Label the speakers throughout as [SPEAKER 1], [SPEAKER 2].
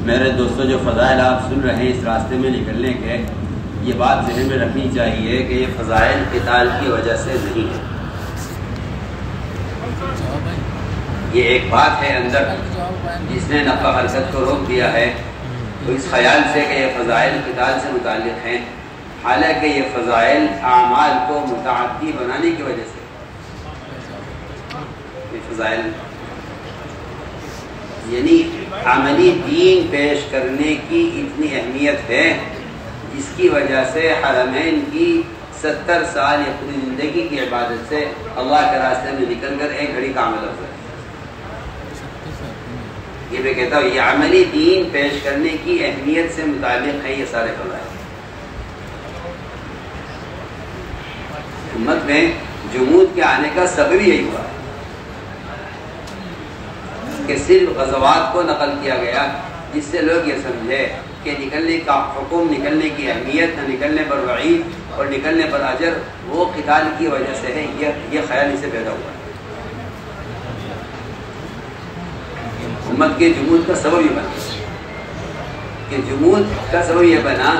[SPEAKER 1] میرے دوستوں جو فضائل آپ سن رہے ہیں اس راستے میں نکلنے کے، یہ بات ذہن میں رکھنی چاہیے کہ یہ فضائل قتال کی وجہ سے نہیں ہے. یہ ایک بات ہے اندر جس نے نقل و حرکت کو روک دیا ہے، تو اس خیال سے کہ یہ فضائل قتال سے متعلق ہیں، حالانکہ یہ فضائل اعمال کو متعدی بنانے کی وجہ سے یہ فضائل یعنی عملی دین پیش کرنے کی اتنی اہمیت ہے جس کی وجہ سے حرمین کی 70 سال یا پوری زندگی کی عبادت سے اللہ کے راستے میں نکل کر ایک گھڑی کا عمل افضل ہے. یہ میں کہتا ہوں یہ عملی دین پیش کرنے کی اہمیت سے متعلق ہے یہ سارے فضائل. امت میں جمود کے آنے کا سبب یہی ہوا ہے کہ صرف غزوات کو نقل کیا گیا جس سے لوگ یہ سمجھے کہ نکلنے کا حکم، نکلنے کی اہمیت، نہ نکلنے پر وعید اور نکلنے پر اجر وہ قتال کی وجہ سے ہے. یہ خیال اسے پیدا ہوا ہے. امت کے جمود کا سبب یہ بنا کہ جمود کا سبب یہ بنا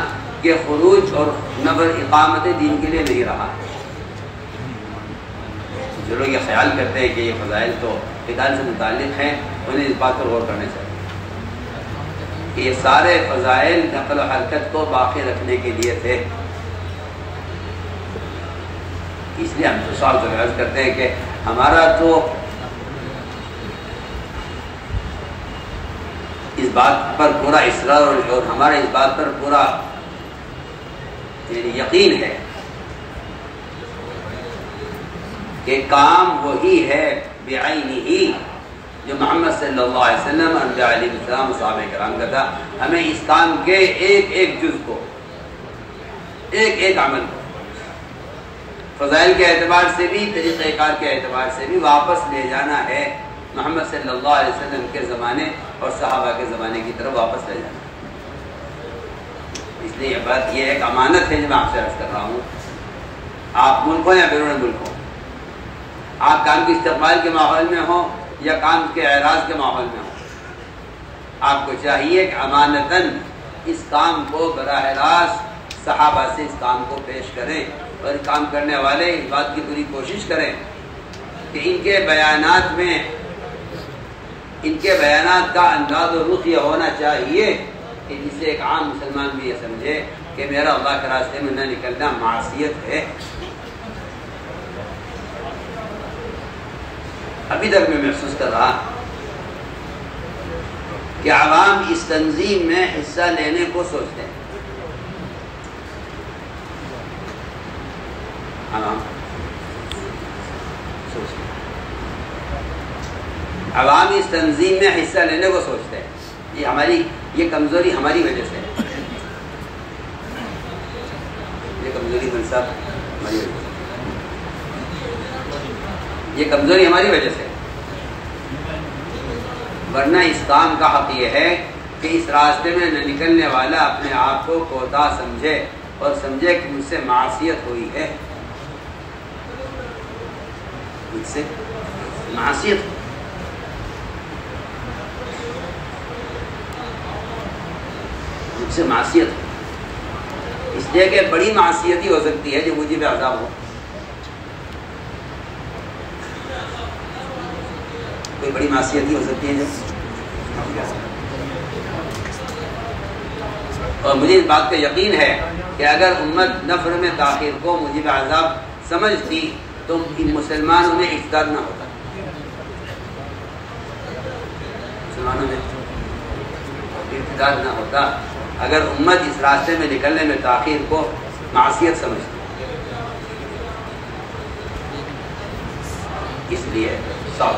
[SPEAKER 1] کہ خروج اور نبر اقامت دین کے لیے نہیں رہا. جو لوگ یہ خیال کرتے ہیں کہ یہ فضائل تو قتال سے متعلق ہیں، انہیں اس بات پر غور کرنا چاہیے کہ یہ سارے فضائل نقل و حرکت کو باقی رکھنے کے لیے تھے. اس لیے ہم تو صاحب سے عرض کرتے ہیں کہ ہمارا تو اس بات پر پورا اصرار اور ہمارا اس بات پر پورا یقین ہے کہ کام وہی ہے بعینہ جو محمد صلی اللہ علیہ وسلم، انبیاء علیہ السلام، صحابہ کرام کا تھا. ہمیں اس کام کے ایک ایک جز کو، ایک ایک عمل کو فضائل کے اعتبار سے بھی، طریقہ کار کے اعتبار سے بھی واپس لے جانا ہے محمد صلی اللہ علیہ وسلم کے زمانے اور صحابہ کے زمانے کی طرف واپس لے جانا. اس لیے یہ بات یہ ایک امانت ہے جو میں آپ سے عرض کر رہا ہوں. آپ ملک ہو یا بیرون ملک ہو، آپ کام کے استقبال کے ماحول میں ہوں یا کام کے اعراض کے ماحول میں ہوں، آپ کو چاہیے کہ امانتاً اس کام کو براہ راست صحابہ سے اس کام کو پیش کریں اور کام کرنے والے اس بات کی پوری کوشش کریں کہ ان کے بیانات میں، ان کے بیانات کا انداز و رخ یہ ہونا چاہیے کہ جس سے ایک عام مسلمان بھی یہ سمجھے کہ میرا اللہ کے راستے میں نہ نکلنا معصیت ہے. ابھی تک میں محسوس کر رہا کہ عوام اس تنظیم میں حصہ لینے کو سوچتے ہیں. عوام اس تنظیم میں حصہ لینے کو سوچتے ہیں. یہ کمزوری ہماری وجہ سے ہے. یہ کمزوری منصب ہماری وجہ سے، یہ کمزوری ہماری وجہ سے. ورنہ اس کام کا حق یہ ہے کہ اس راستے میں نہ نکلنے والا اپنے آپ کو کوتاہ سمجھے اور سمجھے کہ مجھ سے معصیت ہوئی ہے، مجھ سے معصیت، مجھ سے معصیت. اس لیے کہ بڑی معصیت ہی ہو سکتی ہے جو مجھے پہ عذاب ہو. کوئی بڑی معصیت ہی ہو سکتی ہے جو، اور مجھے اس بات کا یقین ہے کہ اگر امت نفر میں تاخیر کو موجب عذاب سمجھتی تو ان مسلمانوں میں افطار نہ ہوتا. مسلمانوں میں افطار نہ ہوتا اگر امت اس راستے میں نکلنے میں تاخیر کو معصیت سمجھتی. اس لیے صاحب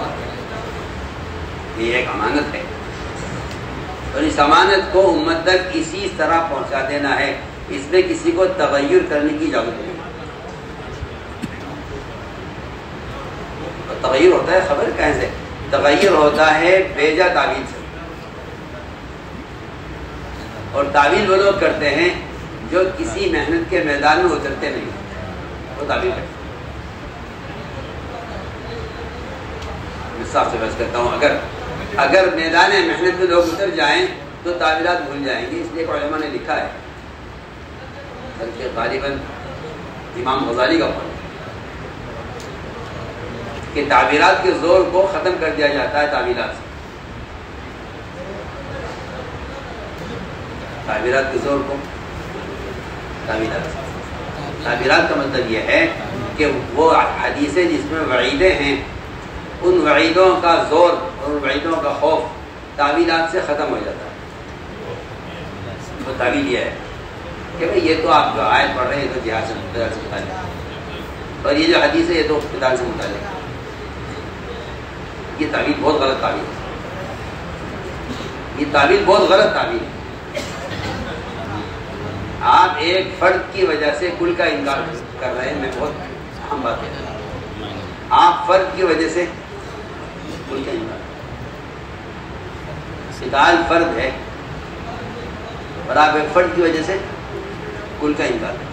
[SPEAKER 1] یہ ایک امانت ہے اور اس امانت کو امت تک اسی طرح پہنچا دینا ہے. اس میں کسی کو تغیر کرنے کی اجازت نہیں. اور تغیر ہوتا ہے خبر کیسے؟ تغیر ہوتا ہے بیجا تعویل سے. اور تعویل وہ لوگ کرتے ہیں جو کسی محنت کے میدان میں اترتے نہیں، وہ تعویل کرتے ہیں. میں صاف سے بحث کرتا ہوں، اگر میدان محنت میں لوگ اتر جائیں تو تعبیرات بھول جائیں گے. اس لیے علماء نے لکھا ہے بلکہ غالباً امام غزالی کا قول کہ تعبیرات کے زور کو ختم کر دیا جاتا ہے تعبیرات سے. تعبیرات کے زور کو تعبیرات کا مطلب یہ ہے کہ وہ حدیثیں جس میں وعیدیں ہیں ان وعیدوں کا زور اور وعیدوں کا خوف تعبیرات سے ختم ہو جاتا ہے. وہ تعبیر یہ ہے کہ بھئی یہ تو آپ جو آیت پڑھ رہے ہیں یہ تو جہاد سے متعلق ہے اور یہ جو حدیث ہے یہ تو قتال سے متعلق ہے. یہ تعبیر بہت غلط تعبیر ہے. یہ تعبیر بہت غلط تعبیر ہے. آپ ایک فرد کی وجہ سے کل کا انکار کر رہے ہیں. میں بہت اہم بات ہے. آپ فرد کی وجہ سے کل کا انکار قتال فرد ہے اور آپ ایک فرد کی وجہ سے کل کا انکار کریں.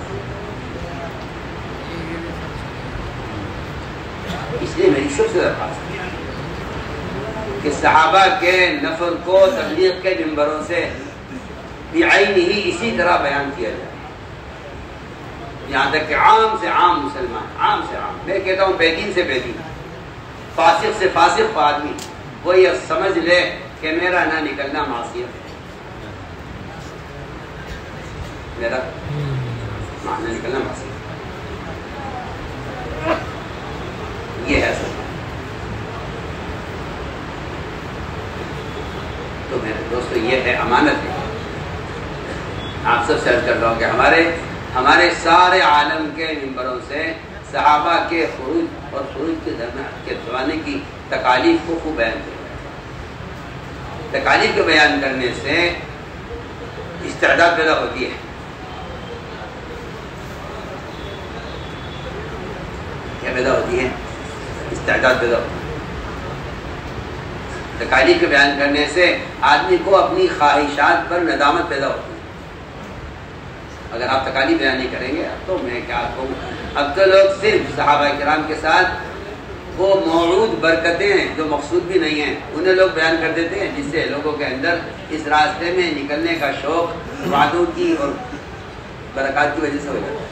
[SPEAKER 1] اس لیے میری شخص سے درخواست ہے کہ صحابہ کے نفر کو تبلیغ کے منبروں سے بعین ہی اسی طرح بیان کیا جائے. یہاں تک کہ عام سے عام مسلمان، عام سے عام، میں کہتا ہوں بے دین سے بے دین، فاسق سے فاسق آدمی وہ یہ سمجھ لے کہ میرا نہ نکلنا معصیت ہے. میرا نہ نکلنا معصیت یہ ہے اصل. تو میرے دوستو یہ ہے امانت ہے. آپ سب سے عرض کر رہا ہوں کہ ہمارے سارے عالم کے ممبروں سے صحابہ کے خروج اور خروج کے درمیان کے زمانے کی تکالیف کو خوب بیان کیا. تکالیف کو بیان کرنے سے استعداد پیدا ہوتی ہے. کیا پیدا ہوتی ہے؟ استعداد پیدا ہوتی ہے. تکالیف کے بیان کرنے سے آدمی کو اپنی خواہشات پر ندامت پیدا ہوتی ہے. اگر آپ تکالیف بیان نہیں کریں گے اب تو میں کیا کہوں. اب تو لوگ صرف صحابہ کرام کے ساتھ وہ موعود برکتیں ہیں جو مقصود بھی نہیں ہیں انہیں لوگ بیان کر دیتے ہیں، جس سے لوگوں کے اندر اس راستے میں نکلنے کا شوق وعدوں کی اور برکات کی وجہ سے ہو جاتا ہے.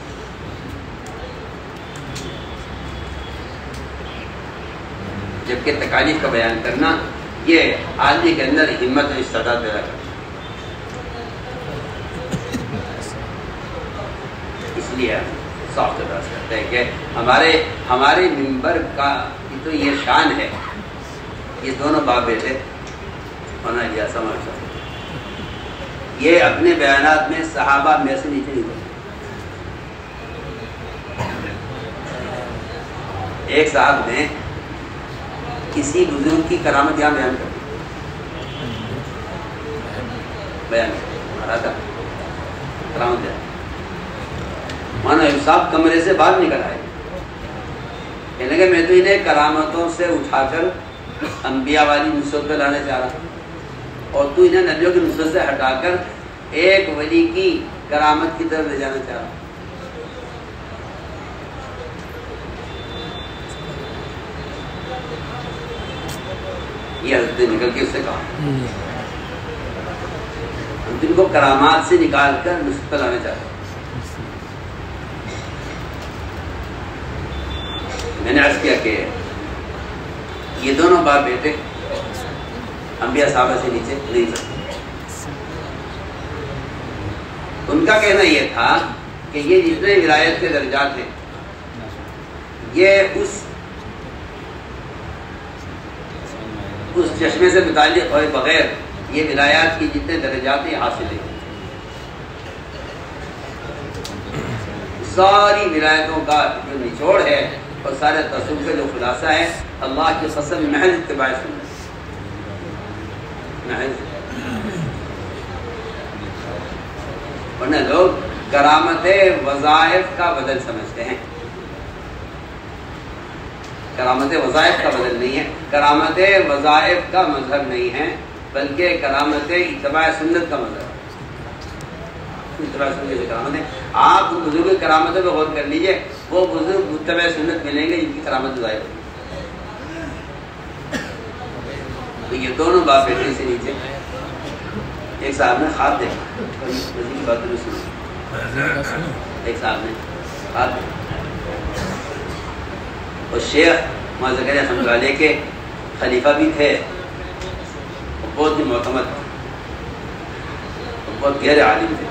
[SPEAKER 1] جبکہ تکالیف کا بیان کرنا یہ آدمی کے اندر ہمت اور استعداد پیدا کرتا ہے. اس لیے صاف تدارس کرتے ہیں کہ ہمارے منبر کا تو یہ شان ہے. یہ دونوں باپ بیٹے ہونا لیا سمجھ یہ اپنے بیانات میں صحابہ میں سے نیچے نہیں ہوتے. ایک صاحب نے کسی بزرگ کی کرامت یہاں بیان کر رہا تھا. کرامت مانا صاحب کمرے سے باہر نکل آئے کہنے کہ میں تو انہیں کرامتوں سے اٹھا کر انبیاء والی نصرت پہ لانا چاہ رہا اور تو انہیں نبیوں کی نصرت سے ہٹا کر ایک ولی کی کرامت کی طرف لے جانا چاہ رہا. یہ حضرت نکل کے اس سے کہا ہم جن کو کرامات سے نکال کر نصرت پہ لانا چاہتے. میں نے عرض کیا کہ یہ دونوں باپ بیٹے انبیاء صحابہ سے نیچے نہیں سکتے. ان کا کہنا یہ تھا کہ یہ جتنے ولایت کے درجات ہیں یہ اس چشمے سے متعلق ہوئے بغیر یہ ولایات کی جتنے درجات ہیں حاصل ہیں. ساری ولایتوں کا جو نچوڑ ہے اور سارے تصوف کا جو خلاصہ ہے اللہ کی قسم محض اتباع سنت. ورنہ لوگ کرامت وظائف کا بدل سمجھتے ہیں. کرامت وظائف کا بدل نہیں ہے. کرامت وظائف کا مذہب نہیں ہے بلکہ کرامت اتباع سنت کا مذہب ہے. اتباع سنت کی کرامت ہے. آپ بزرگ کرامتوں پہ غور کر لیجئے وہ بزرگ متبع سنت ملیں گے جن کی کرامت ظاہر ہوگی. تو یہ دونوں باپ بیٹے سے نیچے ایک صاحب نے خواب دیکھا، کی بات نہیں سنی، ایک صاحب نے خواب دیکھا، اور شیخ مولانا زکریا رحمۃ اللہ علیہ کے خلیفہ بھی تھے، بہت ہی معتمد، بہت گہرے عالم تھے۔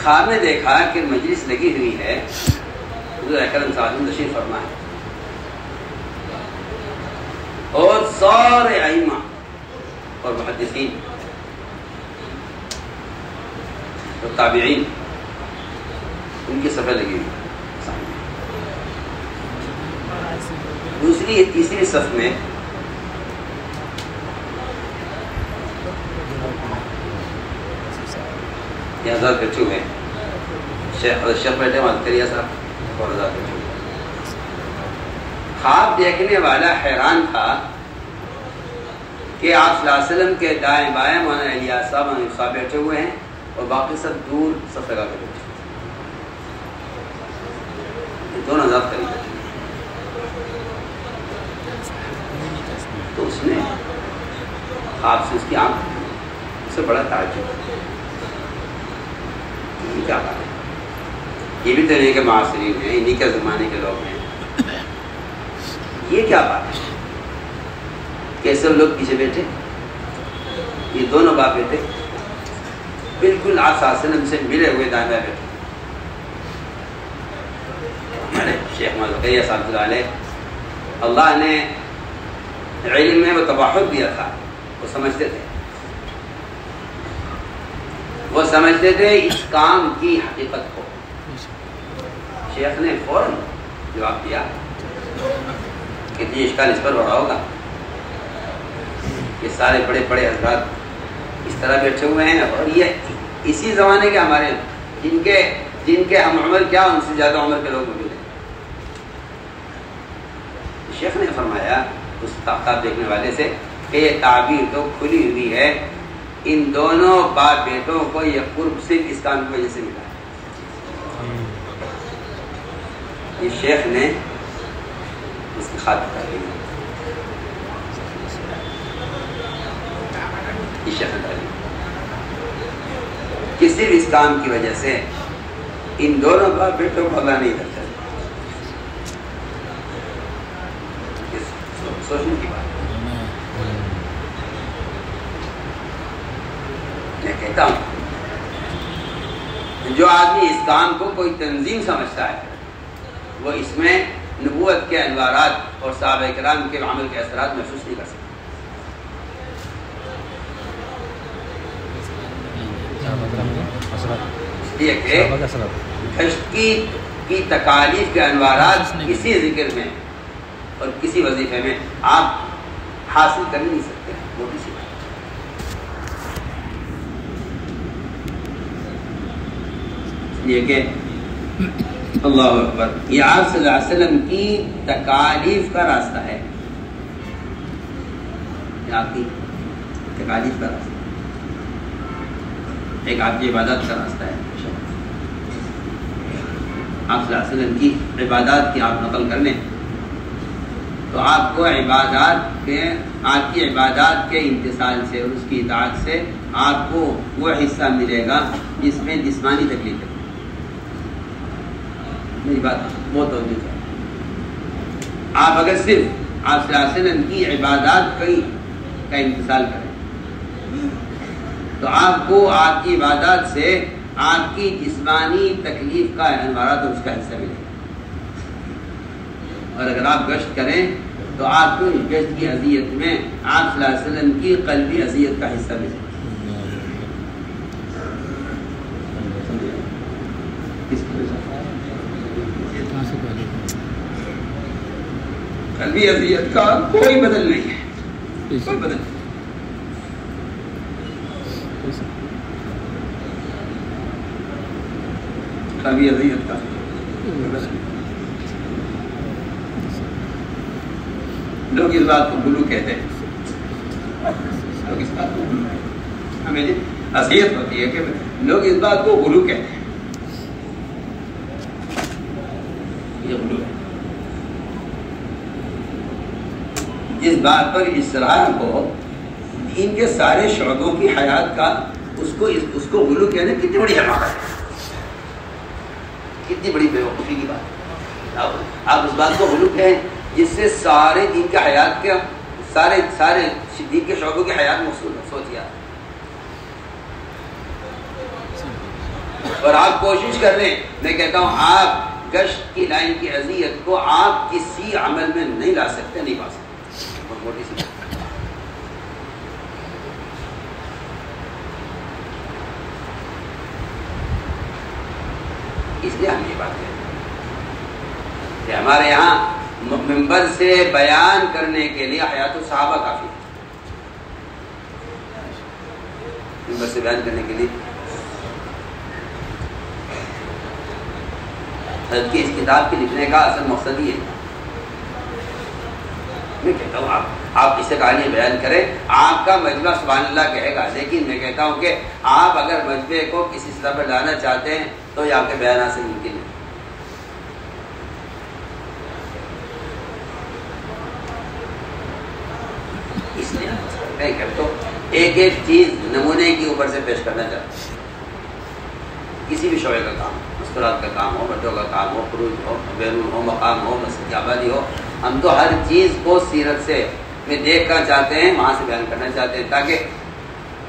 [SPEAKER 1] خواب میں دیکھا کہ مجلس لگی ہوئی ہے، حضور اکرم صلی اللہ علیہ وسلم تشریف فرما ہے، اور سارے ائمہ اور محدثین اور تابعین ان کی صفیں لگی ہوئی، دوسری تیسری صف میں یہ ہزار بچوں میں شیخ بیٹھے مالکریہ صاحب اور ہزار بچوں۔ خواب دیکھنے والا حیران تھا کہ آپ صلی اللہ علیہ وسلم کے دائیں بائیں مولانا الیاس صاحب مولانا صاحب بیٹھے ہوئے ہیں اور باقی سب دور صف لگا کے بیٹھے، یہ دونوں ہزار قریب بیٹھے۔ تو اس نے خواب سے اس کی آنکھ سے بڑا تعجب، یہ کیا بات ہے، یہ بھی تو انہیں کے معاصرین ہیں، انہیں کے زمانے کے لوگ ہیں، یہ کیا بات ہے کہ سب لوگ پیچھے بیٹھے، یہ دونوں باپ بیٹے بالکل آپ صلی اللہ علیہ وسلم سے ملے ہوئے دائیں بائیں بیٹھے۔ ہمارے شیخ مولانا زکریا صاحب اللہ علیہ، اللہ نے علم میں وہ تباہر دیا تھا، وہ سمجھتے تھے، وہ سمجھتے تھے اس کام کی حقیقت کو۔ شیخ نے فوراً جواب دیا، کتنی اشکال اس پر ہو رہا ہوگا، یہ سارے بڑے بڑے حضرات اس طرح بیٹھے ہوئے ہیں، اور یہ اسی زمانے کے ہمارے جن کے ہم عمر کیا ان سے زیادہ عمر کے لوگ موجود ہیں۔ شیخ نے فرمایا اس خواب دیکھنے والے سے کہ یہ تعبیر تو کھلی ہوئی ہے، ان دونوں باپ بیٹوں کو یہ قرب صرف اس کام کی وجہ سے ملا ہے۔ یہ شیخ نے اس کی خاطر کر دی، یہ شیخ نے کر دی کہ صرف اس کام کی وجہ سے ان دونوں باپ بیٹوں کو اللہ نہیں کرتا۔ سوچنے کی بات میں کہتا ہوں، جو آدمی اس کام کو کوئی تنظیم سمجھتا ہے وہ اس میں نبوت کے انوارات اور صحابہ کرام کے عمل کے اثرات محسوس نہیں کر سکتا۔ یہ کہ کشت کی تکالیف کے انوارات کسی ذکر میں اور کسی وظیفے میں آپ حاصل کر نہیں سکتے، وہ کسی یہ کہ اللہ اکبر، یہ آپ صلی اللہ علیہ وسلم کی تکالیف کا راستہ ہے، یہ آپ کی تکالیف کا راستہ، ایک آپ کی عبادت کا راستہ ہے۔ آپ صلی اللہ علیہ وسلم کی عبادات کی آپ نقل کر لیں تو آپ کو آپ کی عبادات کے امتثال سے اور اس کی اطاعت سے آپ کو وہ حصہ ملے گا جس میں جسمانی تکلیف ہے۔ میری بات بہت توجہ ہے، آپ اگر صرف آپ صلی اللہ علیہ وسلم کی عبادات کا امتثال کریں تو آپ کو آپ کی عبادات سے آپ کی جسمانی تکلیف کا انوارات اور اس کا حصہ ملے گا، اور اگر آپ گشت کریں تو آپ کو اس گشت کی اذیت میں آپ صلی اللہ علیہ وسلم کی قلبی اذیت کا حصہ ملے گا۔ قلبی اذیت کا کوئی بدل نہیں ہے، کوئی بدل نہیں۔ قلبی اذیت کا لوگ اس بات کو گلو کہتے ہیں، لوگ اس بات کو گلو کہتے ہیں، ہمیں اذیت ہوتی ہے کہ لوگ اس بات کو گلو کہتے ہیں، یہ گلو ہے۔ جس بات پر اصرار ہو دین کے سارے شعبوں کی حیات کا اس کو غلو کہنے کتنی بڑی حماقت ہے، کتنی بڑی بیوقوفی کی بات ہے۔ آپ اس بات کو غلو کہیں جس سے سارے دین کے حیات کے سارے دین کے شعبوں کی حیات مقصود ہے، سوچیے۔ اور آپ کوشش کر رہے ہیں، میں کہتا ہوں آپ گشت کی لائن کی اذیت کو آپ کسی عمل میں نہیں لا سکتے، نہیں پا سکتے، بہت موٹی سی بات۔ اس لیے ہم یہ بات کہتے ہیں کہ ہمارے یہاں منبر سے بیان کرنے کے لیے حیات الصحابہ کافی ہے، منبر سے بیان کرنے کے لیے حضرت کی اس کتاب کے لکھنے کا اصل مقصد ہی ہے۔ میں کہتا ہوں آپ اسے کہانی بیان کریں، آپ کا مجمع سبحان اللہ کہے گا، لیکن میں کہتا ہوں کہ آپ اگر مجمع کو کسی سطح پر لانا چاہتے ہیں تو یہ آپ کے بیانات سے ممکن ہے۔ اس لیے میں کہتا ہوں ایک ایک چیز نمونے کے اوپر سے پیش کرنا چاہتا ہوں۔ کسی بھی شعبے کا کام، مستورات کا کام ہو، بٹوں کا کام ہو، خروج ہو، بیرون ہو، مقام ہو، مسجد کی آبادی ہو، ہم تو ہر چیز کو سیرت سے میں دیکھنا چاہتے ہیں، وہاں سے بیان کرنا چاہتے ہیں، تاکہ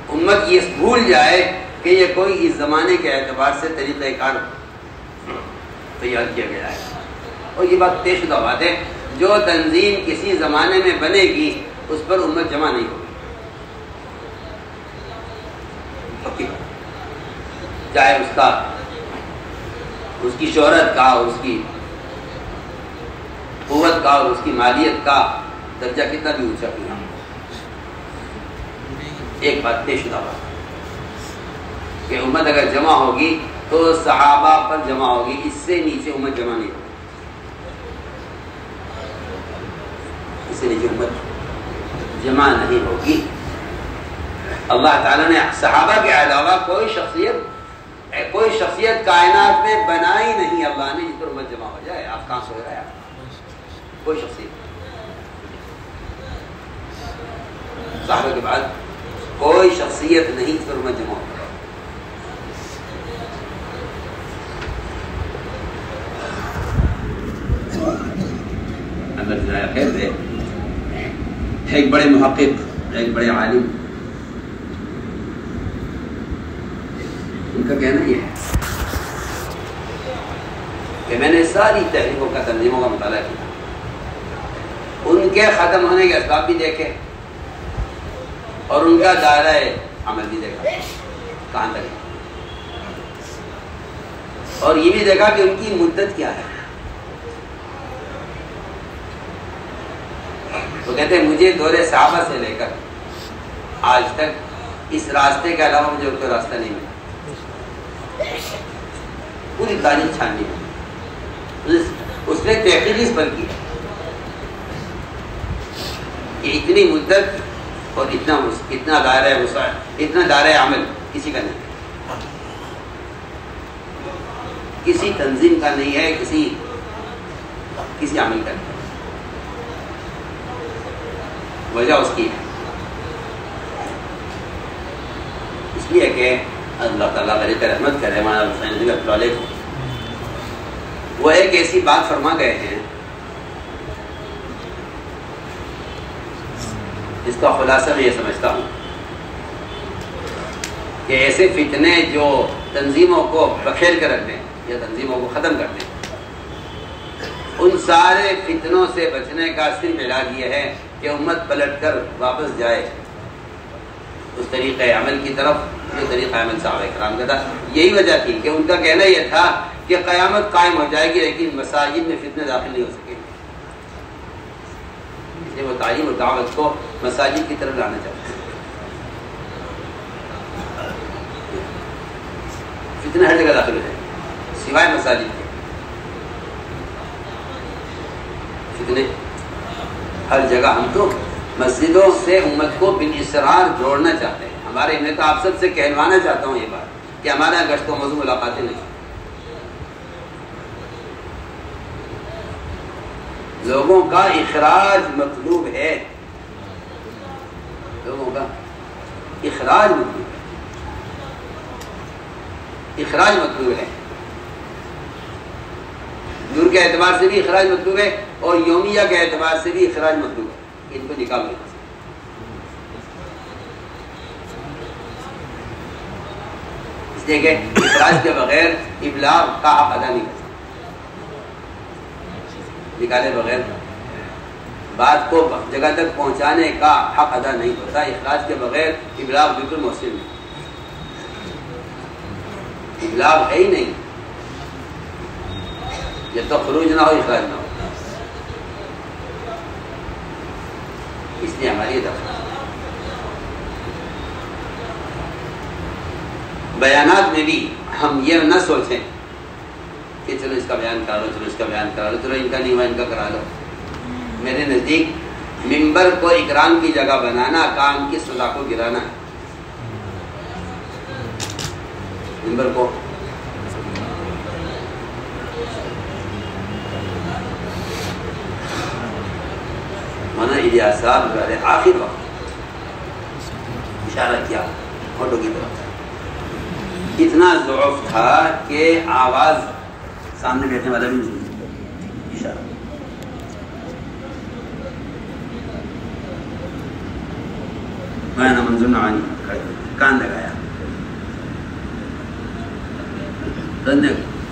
[SPEAKER 1] امت یہ بھول جائے کہ یہ کوئی اس زمانے کے اعتبار سے طریقہ کار تیار کیا گیا ہے۔ اور یہ بات طے شدہ بات ہے، جو تنظیم کسی زمانے میں بنے گی اس پر امت جمع نہیں ہوگی، چاہے اس کی شہرت کا، اس کی قوت کا اور اس کی مالیت کا درجہ کتنا بھی اونچا کیا۔ ایک بات طے شدہ بات کہ امت اگر جمع ہوگی تو صحابہ پر جمع ہوگی، اس سے نیچے امت جمع نہیں ہوگی، اس سے نیچے امت جمع نہیں ہوگی۔ اللہ تعالیٰ نے صحابہ کے علاوہ کوئی شخصیت کائنات میں بنائی نہیں اللہ نے جس پر امت جمع ہو جائے۔ آپ کہاں سو رہے ہیں؟ کوئی شخصیت صحابہ کے بعد کوئی شخصیت نہیں جس پر امت جمع ہو۔ اللہ جزائے خیر دے، ایک بڑے محقق، ایک بڑے عالم، ان کا کہنا یہ ہے کہ میں نے ساری تحریکوں کا، تنظیموں کا مطالعہ کیا، ان کے ختم ہونے کے اسباب بھی دیکھے اور ان کا دائرہ عمل بھی دیکھا کہاں تک، اور یہ بھی دیکھا کہ ان کی مدت کیا ہے۔ تو کہتے ہیں مجھے دور صحابہ سے لے کر آج تک اس راستے کے علاوہ مجھے کوئی راستہ نہیں ملا۔ پوری تاریخ چھاننی ہے، اس نے تحقیق اس پر کی کہ اتنی مدت اور اتنا دائرہ وسعت، اتنا دائرہ عمل کسی کا نہیں، کسی تنظیم کا نہیں ہے، کسی عمل کا نہیں۔ وجہ اس کی ہے اس لیے کہ اللہ تعالیٰ علیہ رحمت کرے، مولانا حسین رحمۃ اللہ علیہ وہ ایک ایسی بات فرما گئے ہیں جس کا خلاصہ میں یہ سمجھتا ہوں کہ ایسے فتنے جو تنظیموں کو بکھیر کر رکھ دیں یا تنظیموں کو ختم کر دیں، ان سارے فتنوں سے بچنے کا صرف علاج یہ ہے کہ امت پلٹ کر واپس جائے اس طریقہ عمل کی طرف جو طریقہ عمل صحابہ کرام کا تھا۔ یہی وجہ تھی کہ ان کا کہنا یہ تھا کہ قیامت قائم ہو جائے گی لیکن مساجد میں فتنے داخل نہیں ہو سکیں گے، اس لیے وہ تعلیم اور دعوت کو مساجد کی طرف لانا چاہتے ہیں۔ فتنے ہر جگہ داخل ہو جائیں گے سوائے مساجد کے، فتنے ہر جگہ۔ ہم تو مسجدوں سے امت کو بالاسرار جوڑنا چاہتے ہیں۔ ہمارے میں تو آپ سب سے کہلوانا چاہتا ہوں یہ بات کہ ہمارا گشت و موضوع ملاقاتیں نہیں، لوگوں کا اخراج مطلوب ہے، لوگوں کا اخراج مطلوب ہے، اخراج مطلوب ہے، نور کے اعتبار سے بھی اخراج مطلوب ہے اور یومیہ کے اعتبار سے بھی اخراج مطلوب ہے، ان کو نکال نہیں. اس لیے کہ اخراج کے بغیر ابلاغ کا حق ادا نہیں کر سکتا، نکالے بغیر بات کو جگہ تک پہنچانے کا حق ادا نہیں ہوتا. اخراج کے بغیر ابلاغ بالکل مؤثر نہیں، ابلاغ ہے ہی نہیں جب تک خروج نہ ہو، اخراج نہ ہو. اس لیے ہماری درخواست بیانات میں بھی ہم یہ نہ سوچیں کہ چلو اس کا بیان کرا لو، چلو اس کا بیان کرا لو، چلو ان کا نہیں ہوا ان کا کرا لو. میرے نزدیک منبر کو اکرام کی جگہ بنانا کام کی سزا کو گرانا ہے. منبر کو مولانا الیاس صاحب آخر وقت اشارہ کیا فوٹو کی طرف، اتنا ضعف تھا کہ آواز سامنے بیٹھنے والا بھی نہیں. اشارہ میں منظور نوانی کان لگایا،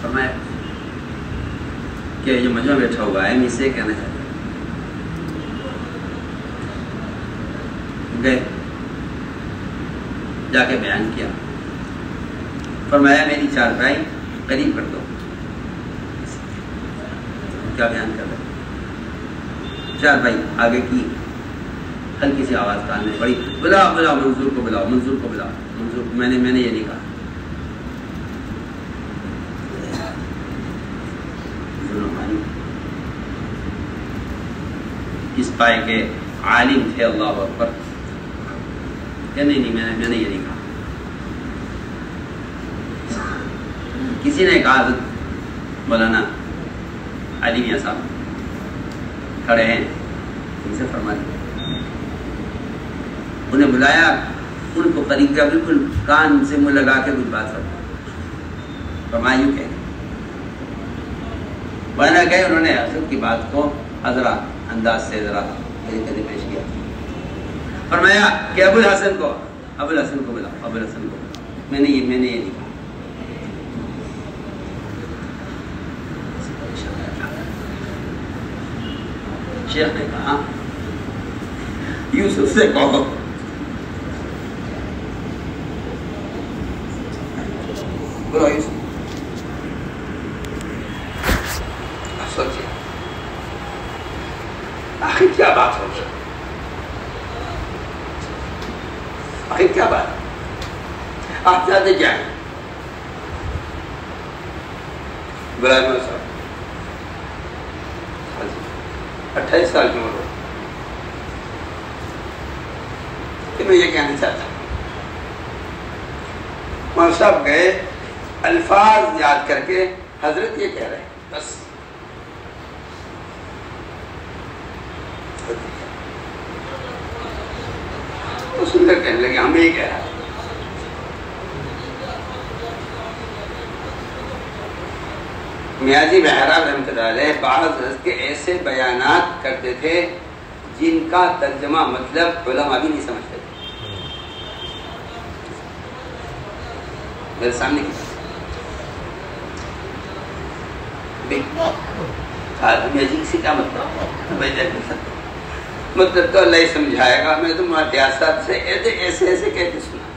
[SPEAKER 1] فرمایا کہ جو مجمع بیٹھا ہوا ہے میں اسے کہنا چاہتا ہوں. گئے جا کے بیان کیا، فرمایا میری چارپائی قریب کر دو. کیا بیان کر رہے؟ چارپائی آگے کی، ہلکی سی آواز کان میں پڑی، بلاؤ بلاؤ منظور کو بلاؤ، منظور کو بلاؤ، منظور کو. میں نے یہ نہیں کہا. اس پائے کے عالم تھے، اللہ اکبر. نہیں میں نے یہ نہیں کہا. کسی نے کہا مولانا علی میاں صاحب کھڑے ہیں، ان سے فرما دیا. انہیں بلایا، ان کو قریب کیا، بالکل کان سے منہ لگا کے کچھ بات سب فرمایوں کہ بنا گئے. انہوں نے حضرت کی بات کو حضرہ انداز سے ذرا کدی پیش کیا. فرمایا کہ ابو الحسن کو بلاؤ، ابو الحسن کو بلاؤ. میں نے یہ نہیں کہا. شیخ نے کہا یوسف سے کہو بولو یوسف. سوچے آخر کیا بات ہوگی، آخر کیا بات آپ چاہتے کیا ہے؟ بلائے میں صاحب 28 سال کی عمر ہو کہ میں یہ کہنا چاہتا ہوں. وہاں صاحب گئے، الفاظ یاد کر کے حضرت یہ کہہ رہے ہیں بس. تو سن کر کہنے لگے ہمیں یہ کہہ رہا ہے. میاں جی بہرحال رحمۃ اللہ علیہ بعض حضرت کے ایسے بیانات کرتے تھے جن کا ترجمہ مطلب علماء بھی نہیں سمجھتے تھے. میرے سامنے میاں جی سے کیا مطلب تو اللہ ہی سمجھائے گا. میں تو مہتیار صاحب سے ایسے کہتے سنا،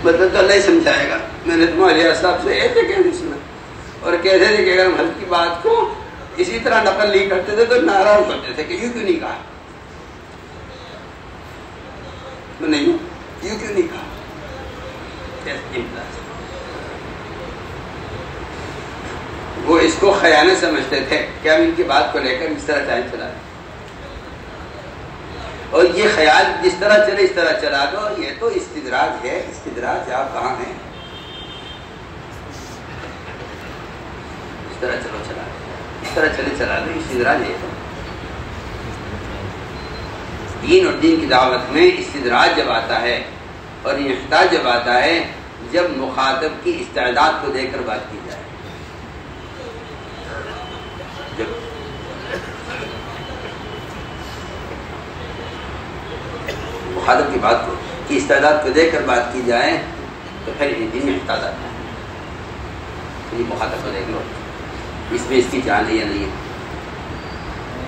[SPEAKER 1] مطلب تو اللہ ہی سمجھائے گا. میں نے تمہارے صاحب سے ایسے کہتے سنا اور کہتے تھے کہ اگر ہم حضرت کی بات کو اسی طرح نقل نہیں کرتے تھے تو ناراض ہوتے تھے کہ یوں کیوں نہیں کہا. نہیں یوں کیوں نہیں کہا. وہ اس کو خیانت سمجھتے تھے کہ ہم ان کی بات کو لے کر اس طرح چاہیں چلا دیں، اور یہ خیال جس طرح چلے اس طرح چلا دو. یہ تو استدراج ہے. استدراج آپ کہاں ہیں؟ اس طرح چلو چلا دو، اس طرح چلے چلا دو. استدراج ہے. دین اور دین کی دعوت میں استدراج جب آتا ہے اور انحطاط جب آتا ہے جب مخاطب کی استعداد کو دیکھ کر بات کی جائے. جب مخاطب کی بات کو کی استعداد کو دیکھ کر بات کی جائے تو پھر دین میں انحطاط آتا ہے. یہ مخاطب کو دیکھ لو اس میں اس کی جان ہے یا نہیں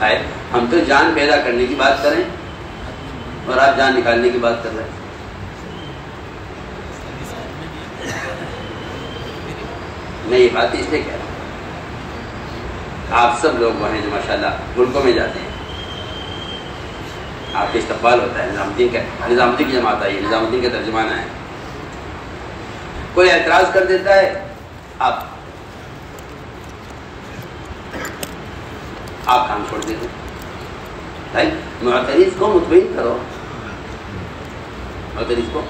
[SPEAKER 1] ہے. ہم تو جان پیدا کرنے کی بات کریں اور آپ جان نکالنے کی بات کر رہے ہیں. میں یہ بات اس لیے کہہ رہا ہوں آپ سب لوگ وہ ہیں جو ماشاءاللہ ملکوں میں جاتے ہیں. آپ کا استقبال ہوتا ہے نظام الدین کی جماعت آئی ہے, نظام الدین کا ترجمان ہے. کوئی اعتراض کر دیتا ہے آپ کام چھوڑ دیتے بھائی. معترض کو مطمئن کرو, معترض کو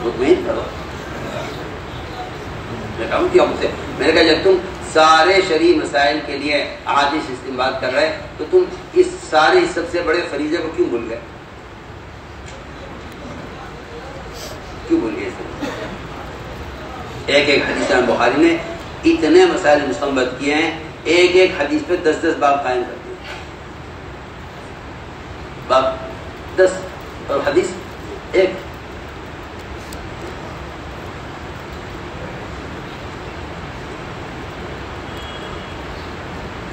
[SPEAKER 1] مطمئن کرو. میں کہوں کہ سے میں نے کہا جب تم سارے شرعی مسائل کے لیے احادیث استعمال کر رہے تو تم اس سارے سب سے بڑے فریضے کو کیوں بھول گئے؟ کیوں بھول گئے؟ ایک حدیث بخاری نے اتنے مسائل مستنبط کیے ہیں, ایک حدیث پہ 10 باب قائم کر دیے. باب 10 اور حدیث ایک.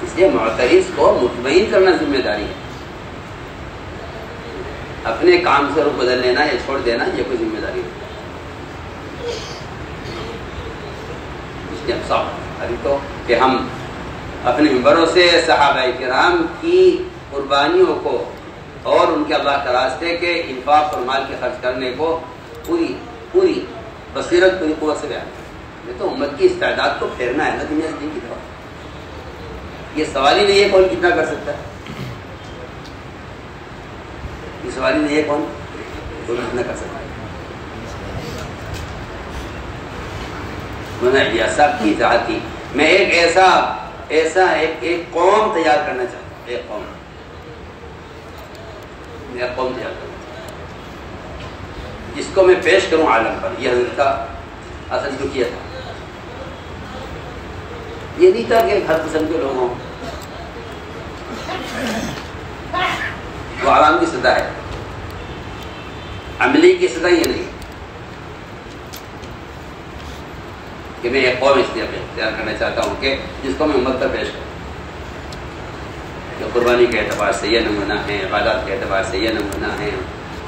[SPEAKER 1] اس لیے معترض کو مطمئن کرنا ذمہ داری ہے. اپنے کام سے رخ بدل لینا یا چھوڑ دینا یہ کوئی ذمہ داری ہے. اس لیے ابھی تو کہ ہم اپنے ممبروں سے صحابہ کرام کی قربانیوں کو اور ان کے اللہ کے راستے کے انفاق اور مال کے خرچ کرنے کو پوری بصیرت پوری قوت سے بیان کریں. یہ تو امت کی استعداد کو پھیرنا ہے نا دنیا دین کی طرف. یہ سوال ہی نہیں ہے کون کتنا کر سکتا ہے. یہ سوال ہی نہیں ہے کون کتنا کر سکتا ہے. مولانا صاحب کی ذات تھی. میں ایک ایسا ایک قوم تیار کرنا چاہتا ہوں. ایک قوم تیار کرنا چاہتا ہوں جس کو میں پیش کروں عالم پر. یہ حضرت کا اصل جو کیا تھا یہ نہیں تھا کہ ہر قسم کے لوگ ہوں. وہ عوام کی سطح ہے, عملی کی سطح یہ نہیں کہ میں ایک قوم اس لیے تیار کرنا چاہتا ہوں کہ جس کو میں امت پر پیش کروں. کہ قربانی کے اعتبار سے یہ نمونہ ہے, عبادات کے اعتبار سے یہ نمونہ ہے,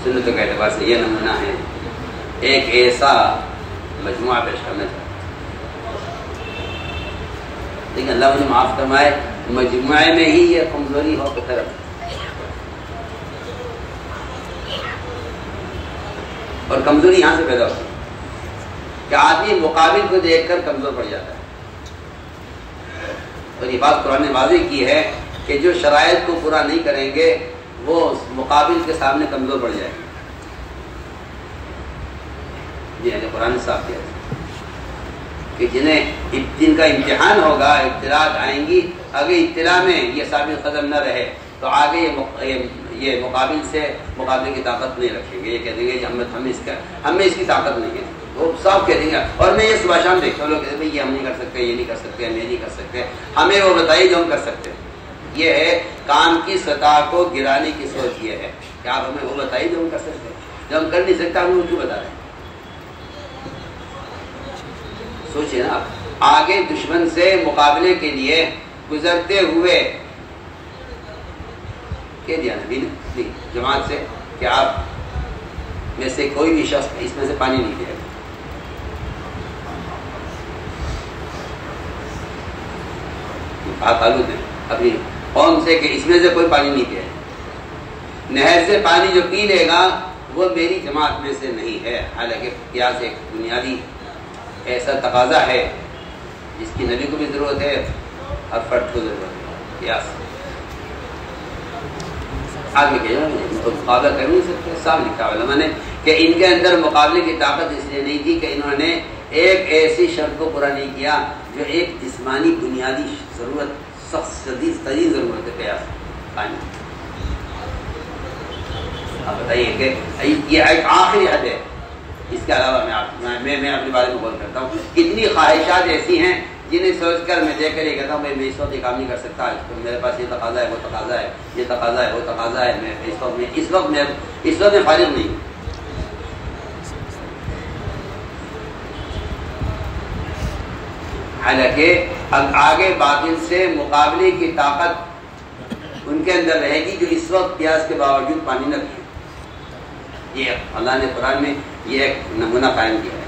[SPEAKER 1] سنتوں کے اعتبار سے یہ نمونہ ہے. ایک ایسا مجموعہ پیش کرنا چاہتا ہوں. لیکن اللہ مجھے معاف فرمائے, مجموعے میں ہی یہ کمزوری ہو تو پھر اور کمزوری یہاں سے پیدا ہوتی ہے کہ آدمی مقابل کو دیکھ کر کمزور پڑ جاتا ہے. اور یہ بات قرآن نے واضح کی ہے کہ جو شرائط کو پورا نہیں کریں گے وہ مقابل کے سامنے کمزور پڑ جائیں گے. یہ قرآن نے صاف کیا کہ جن کا امتحان ہوگا, ابتلاء آئیں گی, اگر ابتلاء میں یہ ثابت قدم نہ رہے تو آگے یہ مقابلے کی طاقت نہیں رکھیں گے. یہ کہہ دیں گے کہ ہمیں اس کی طاقت نہیں ہے. وہ صاف کہہ دیں گے. اور میں یہ صبح شام دیکھتا ہوں لوگ کہتے ہیں یہ ہم نہیں کر سکتے, یہ نہیں کر سکتے, ہم یہ نہیں کر سکتے. ہمیں وہ بتائیے جو ہم کر سکتے ہیں. یہ ہے کام کی سطح کو گرانے کی سوچ. یہ ہے کہ آپ ہمیں وہ بتائیے جو ہم کر سکتے ہیں. جو ہم کر نہیں سکتے ہم وہ کیوں بتا رہے ہیں؟ سوچئے نا آپ, آگے دشمن سے مقابلے کے لیے گزرتے ہوئے کہہ دیا نبی نے جماعت سے کہ آپ میں سے کوئی بھی شخص اس میں سے پانی نہیں دے گا. بات آلود ہے اپنی قوم سے کہ اس میں سے کوئی پانی نہیں دے گا. نہر سے پانی جو پی لے گا وہ میری جماعت میں سے نہیں ہے. حالانکہ پیاس ایک بنیادی ایسا تقاضا ہے جس کی نبی کو بھی ضرورت ہے اور فرد کو ضرورت ہے. پیاس آگے کہا مقابلہ کر نہیں سکتے. صاف لکھا علماء نے کہ ان کے اندر مقابلے کی طاقت اس لیے نہیں تھی کہ انہوں نے ایک ایسی شرط کو پورا نہیں کیا جو ایک جسمانی بنیادی ضرورت, سخت شدید ترین ضرورت ہے, پیاس, پانی. آپ بتائیے کہ یہ ایک آخری حد ہے، اس کے علاوہ میں اپنے بارے میں غور کرتا ہوں. کتنی خواہشات ایسی ہیں جنہیں سوچ کر میں دیکھ کر یہ کہتا ہوں میں اس وقت یہ کام نہیں کر سکتا، میرے پاس یہ تقاضا ہے، وہ تقاضا ہے، یہ تقاضا ہے، وہ تقاضا ہے، میں اس وقت میں فارغ نہیں ہوں. حالانکہ اب آگے باطل سے مقابلے کی طاقت ان کے اندر رہے گی جو اس وقت پیاس کے باوجود پانی نہ پیے. یہ اللہ نے قرآن میں یہ ایک نمونہ قائم کیا ہے.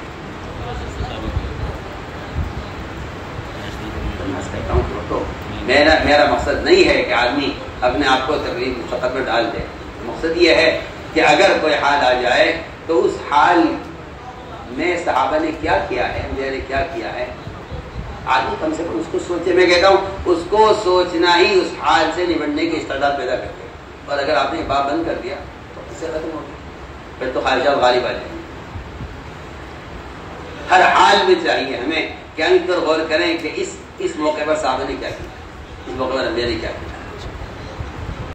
[SPEAKER 1] تو میرا مقصد نہیں ہے کہ آدمی اپنے آپ کو تقریب خطر میں ڈال دے. مقصد یہ ہے کہ اگر کوئی حال آ جائے تو اس حال میں صحابہ نے کیا کیا ہے، میرے کیا کیا ہے، آدمی کم سے کم اس کو سوچے. میں کہتا ہوں اس کو سوچنا ہی اس حال سے نمٹنے کی استعداد پیدا کرتے ہیں. اور اگر آپ نے باب بند کر دیا تو اس سے ختم ہو گیا، پھر تو خواہشات غالب آ جائیں گے. ہر حال میں چاہیے ہمیں کہ ہم اس پر غور کریں کہ اس موقع پر صحابہ نے کیا کیا، اس موقع پر انبیاء نے کیا کیا.